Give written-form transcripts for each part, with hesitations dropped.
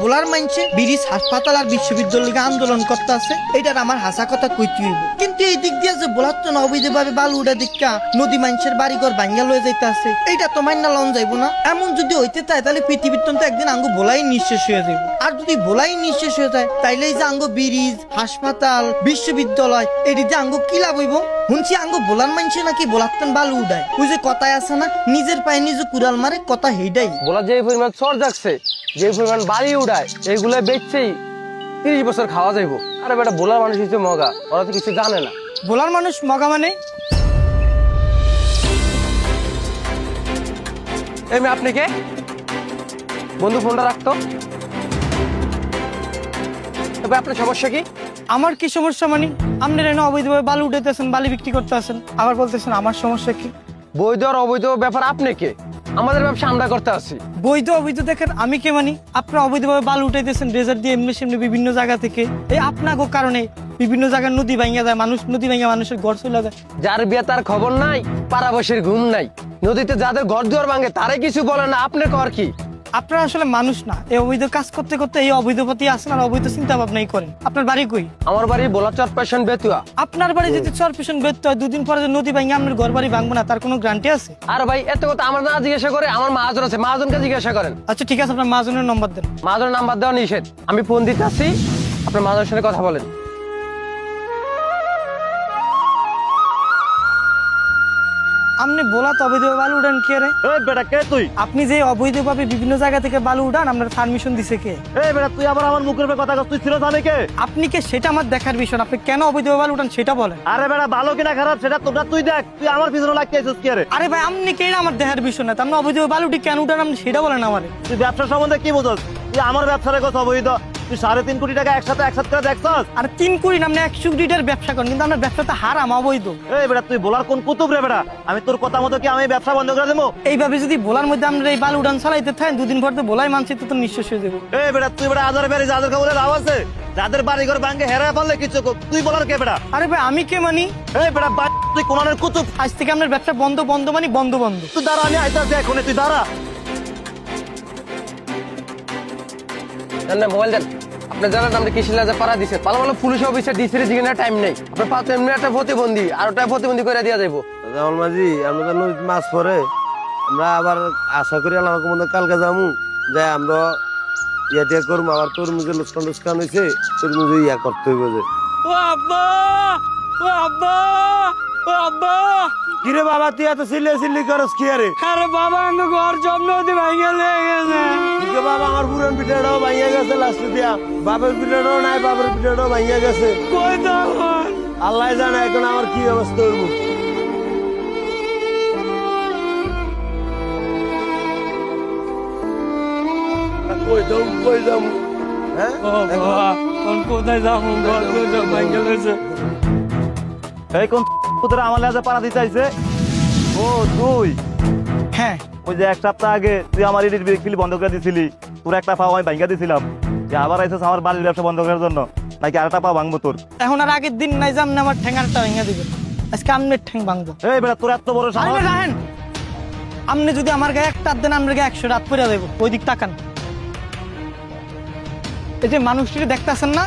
Bowler মানছে bridge হাসপাতাল আর বিশ্ববিদ্যালয় আন্দোলন করতে আছে, এটার আমার হাসা কথা কইতে হইব। কিন্তু এই দিক দিয়ে যে বোলার তো অবৈধভাবে বালু উড়া দিকা নদী মানুষের বাড়িঘর ভাঙ্গা লয়ে যাইতে আছে, এইটা তো মাইনা লন যাইব না। এমন যদি হইতে চায় তাহলে পৃথিবীর তো একদিন আঙ্গু বোলাই নিঃশেষ হয়ে যাইব। আর যদি বোলাই নিঃশেষ হয়ে যায় তাইলে যে আঙ্গু ব্রিজ হাসপাতাল বিশ্ববিদ্যালয় এটিতে আঙ্গু কি লাভ হইব? শুনছি আঙ্গু বোলার মানছে নাকি বোলাতেন বালু উড়ায়। ওই যে কথায় আছে না, নিজের পায়ে নিজে কুড়াল মারে, কথা হেইডাই। বোলার যে পরিমাণ চর যাচ্ছে, যে পরিমাণ বাড়ি উড়ায়, এগুলো বেচছেই 30 বছর খাওয়া যাইব। আরে বেটা বোলার মানুষ হচ্ছে মগা, ওরা তো কিছু জানে না। বোলার মানুষ মগা মানে? এমনি আপনি কে? বন্ধু ফোনটা রাখতো। তবে আপনার সমস্যা কি? আমার কি সমস্যা মানে? আপনারা এনে অবৈধভাবে বালু উঠাইতেছেন, বালি বিক্রি করতে আছেন, আবার বলতেছেন আমার সমস্যা কি? বৈধ আর অবৈধ ব্যাপার আপনি কে? আমাদের ব্যবসা আমরা করতে আসি। বৈধ অবৈধ দেখেন আমি কে মানি? আপনারা অবৈধভাবে বালু উঠাইতেছেন ড্রেজার দিয়ে এমনি সেমনি বিভিন্ন জায়গা থেকে। এই আপনাকে কারণে বিভিন্ন জায়গায় নদী ভাঙিয়া যায়, মানুষ নদী ভাঙিয়া মানুষের ঘর চলে যায়। যার বিয়ে তার খবর নাই, পাড়াবসের ঘুম নাই। নদীতে যাদের ঘর দুয়ার ভাঙে তারে কিছু বলে না, আপনি কর কি? আপনারা আসলে মানুষ না, এই অবৈধ কাজ করতে করতে এই অবৈধ প্রতি আসেন আর অবৈধ চিন্তা ভাবনাই করেন। আপনার বাড়ি কই? আমার বাড়ি বোলাচর পেশেন্ট বেতুয়া। আপনার বাড়ি যদি চরপেশন বেরতে হয়, দুদিন পরে যে নদী ভাঙিয়ে আপনার ঘর বাড়ি ভাঙবো না তার কোনো গ্যারান্টি আছে? আর ভাই এত কথা আমার না জিজ্ঞাসা করে, আমার মাহাজন আছে, মাহাজনকে জিজ্ঞাসা করেন। আচ্ছা ঠিক আছে, আপনার মাহাজনের নম্বর দেন। মাহাজনের নাম্বার দেওয়া নিষেধ, আমি ফোন দিতে আসি, আপনার মাহাজনের সাথে কথা বলেন। আপনি বলা তো অবৈধভাবে বালু উড়ান কে রে? এই বেটা কে তুই? আপনি যে অবৈধভাবে বিভিন্ন জায়গা থেকে বালু উড়ান, আপনার পারমিশন দিছে কে? এই বেটা তুই আবার আমার মুখের উপরে কথা কস, তুই ছিল জানে কে? আপনি কে সেটা আমার দেখার বিষয় না, আপনি কেন অবৈধভাবে বালু উঠান সেটা বলেন। আরে বেটা ভালো কিনা খারাপ সেটা তোমরা তুই দেখ, তুই আমার পিছনে লাগতে আছিস কি রে? আরে ভাই আপনি কে আমার দেখার বিষয় না, আপনি অবৈধভাবে বালুটি কেন উঠান আপনি সেটা বলেন আমারে। তুই ব্যবসা সম্বন্ধে কি বুঝছ? তুই আমার ব্যবসার কথা অবৈধ, তুই 3.5 কোটি টাকা একসাথে করে দেখছস? আর 3 কোটি আপনি 100 কোটির ব্যবসা করেন, কিন্তু আপনার ব্যবসাটা হারাম অবৈধ। এই বেটা তুই বলার কোন কুতুব রে বেটা? আমি তোর কথা মতো কি আমি ব্যবসা বন্ধ করে দেবো? এইভাবে যদি বোলার মধ্যে আমরা এই বালু উঠান চালাইতে থাকেন, দুদিন পর তো বোলাই মানছি তো নিঃশেষ হয়ে যাবো। এই বেটা তুই বেটা আদার বাড়ি যাদের খবরের আওয়াজ আছে, যাদের বাড়ি ঘর ভাঙে হেরা পারলে কিছু তুই বলার কে বেটা? আরে ভাই আমি কে মানি? এই বেটা তুই কোনের কুতুব। আজ থেকে আপনার ব্যবসা বন্ধ বন্ধ মানে বন্ধ বন্ধ। তুই দাঁড়া, আমি আইতাছি এখনই, তুই দাঁড়া। মোবাইল দেন। আপনি জানেন আমরা কৃষি লাজে পাড়া দিচ্ছে, ভালো ভালো পুলিশ অফিসার ডিসি জিজ্ঞাসা টাইম নেই। আপনার পাঁচ এমনি একটা প্রতিবন্ধী আর ওটা প্রতিবন্ধী করে দেওয়া যাবো। জামাল মাঝি, আমরা তো নদীতে মাছ পরে, আমরা আবার আশা করি আমাকে মনে কালকে যাবো, যে আমরা ইয়ে করবো। আবার তরমুজের লুস্কান হয়েছে, তরমুজে ইয়া করতে হইব। যে ও আব্বা, ও আব্বা, ও আব্বা। কিরে বাবা, তুই এত চিল্লি করস কি? আরে আরে বাবা আমি ঘর জব নদী ভাঙিয়ে লেগে গেছে। ঠিক বাবা, আমার পুরান পিঠাটাও ভাঙিয়া গেছে লাস্টে দিয়া। বাপের পিঠাটাও নাই, বাপের পিঠাটাও ভাঙিয়া গেছে। কই তখন আল্লাহ জানে এখন আমার কি অবস্থা হইব। কই যাবো হ্যাঁ? কোথায় যাবো? ঘর জব ভাঙিয়ে গেছে। এই কোন পুতরা আমার লাজে পাড়া দিতে আইছে? ও তুই? হ্যাঁ ওই যে 1 সপ্তাহ আগে তুই আমার ইডিট বিক্রি বন্ধ করে দিছিলি, তোর একটা পাও আমি ভাঙ্গা দিছিলাম, যে আবার আইছিস আমার বাড়ির ব্যবসা বন্ধ করার জন্য, নাকি আরেকটা পাও ভাঙবো তোর? এখন আর আগের দিন নাই যে আপনি আমার ঠ্যাঙ্গারটা ভেঙে দিবেন, আজকে আমনের ঠ্যাং ভাঙবো। এই বেটা তোর এত বড় সাহস! রাখেন, আপনি যদি আমার গায়ে একটা দেন আপনার গায়ে 100 রাত পরে দেবো। ওই দিক তাকান, এই যে মানুষটিকে দেখতেছেন না,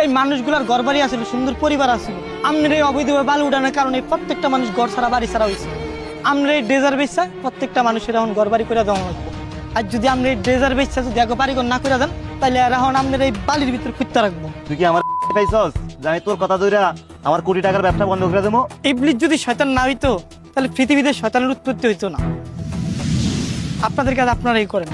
এই মানুষগুলার ঘর বাড়ি আছিল, সুন্দর পরিবার আছিল। আপনার এই অবৈধভাবে বালু উঠানোর কারণে প্রত্যেকটা মানুষ ঘর ছাড়া বাড়ি ছাড়া হয়েছে। আমরা এই ড্রেজার বেচা প্রত্যেকটা মানুষের এখন ঘর বাড়ি করে দেওয়া লাগবে। আর যদি আমরা এই ড্রেজার বেচা যদি আগে বাড়ি ঘর না করে দেন, তাহলে এখন আপনার এই বালির ভিতরে খুঁজতে রাখবো। তুই কি আমার খাইছস? জানি তোর কথা ধইরা আমার কোটি টাকার ব্যবসা বন্ধ করে দেবো। ইবলিস যদি শয়তান না হইতো তাহলে পৃথিবীতে শয়তানের উৎপত্তি হইতো না। আপনাদের কাজ আপনারাই করেন।